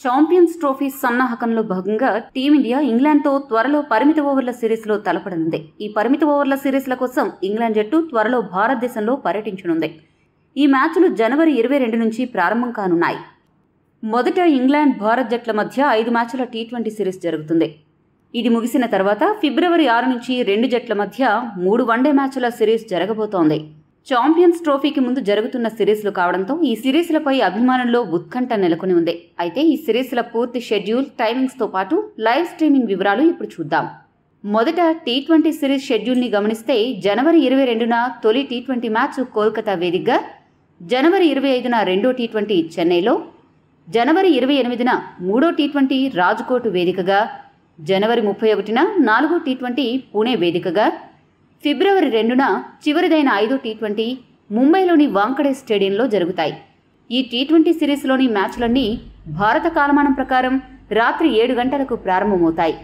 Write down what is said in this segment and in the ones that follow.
Champions trophy సన్నాహకంలో భాగంగా team India ఇంగ్లాండ్తో త్వరలో పరిమిత ఓవర్ల సిరీస్లో తలపడనుంది. ఈ పరిమిత ఓవర్ల సిరీస్ల కోసం ఇంగ్లాండ్ జట్టు త్వరలో భారతదేశంలో పర్యటించనుంది. ఈ మ్యాచ్లు జనవరి 22 నుంచి ప్రారంభం కానున్నాయి. మొదట ఇంగ్లాండ్ భారత్ జట్ల మధ్య 5 మ్యాచ్ల టీ20 సిరీస్ జరుగుతుంది. ఇది ముగిసిన తర్వాత ఫిబ్రవరి 6 నుంచి 2 జట్ల మధ్య 3 వన్డే మ్యాచ్ల సిరీస్ జరగబోతోంది. ఛాంపియన్స్ ట్రోఫీకి ముందు జరుగుతున్న సిరీస్లు కావడంతో ఈ సిరీస్లపై అభిమానుల్లో ఉత్కంఠ నెలకొని ఉంది. అయితే ఈ సిరీస్ల పూర్తి షెడ్యూల్, టైమింగ్స్తో పాటు లైవ్ స్ట్రీమింగ్ వివరాలు ఇప్పుడు చూద్దాం. మొదట టీ20 సిరీస్ షెడ్యూల్ని గమనిస్తే జనవరి 22న తొలి టీ20 మ్యాచ్ కోల్కతా వేదికగా, జనవరి 25న రెండో టీ20 చెన్నైలో, జనవరి 28న మూడో టీ20 రాజ్కోట్ వేదికగా, జనవరి 31న నాలుగో టీ20 పుణే వేదికగా, ఫిబ్రవరి 2న చివరిదైన 5వ టీ20 ముంబైలోని వాంఖడే స్టేడియంలో జరుగుతాయి. ఈ టీ20 సిరీస్లోని మ్యాచ్లన్నీ భారత కాలమానం ప్రకారం రాత్రి 7 గంటలకు ప్రారంభమవుతాయి.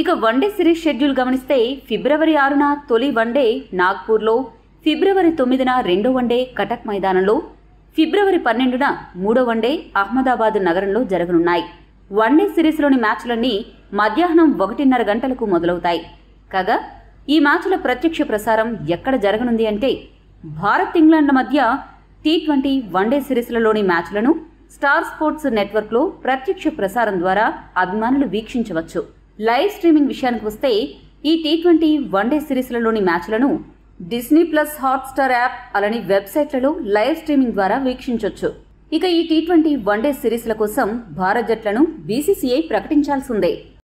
ఇక వన్డే సిరీస్ షెడ్యూల్ గమనిస్తే ఫిబ్రవరి 6న తొలి వన్డే నాగ్పూర్లో, ఫిబ్రవరి 9న రెండో వన్డే కటక్ మైదానంలో, ఫిబ్రవరి 12న మూడో వన్డే అహ్మదాబాద్ నగరంలో జరగనున్నాయి. వన్డే సిరీస్లోని మ్యాచ్లన్నీ మధ్యాహ్నం 1:30 గంటలకు మొదలవుతాయి. కాగా ఈ మ్యాచ్ల ప్రత్యక్ష ప్రసారం ఎక్కడ జరగనుంది అంటే భారత్ ఇంగ్లాండ్ల మధ్య టీ20 వన్డే సిరీస్లలోని మ్యాచ్లను స్టార్ స్పోర్ట్స్ నెట్వర్క్లో ప్రత్యక్ష ప్రసారం ద్వారా అభిమానులు వీక్షించవచ్చు. లైవ్ స్ట్రీమింగ్ విషయానికి వస్తే ఈ టీ20 వన్డే సిరీస్లలోని మ్యాచ్లను డిస్నీ ప్లస్, హాట్స్టార్ యాప్ అలానే వెబ్సైట్లలో లైవ్ స్ట్రీమింగ్ ద్వారా వీక్షించవచ్చు. ఇక ఈ టీ20 వన్డే సిరీస్ల కోసం భారత్ జట్లను బీసీసీఐ ప్రకటించాల్సిందే.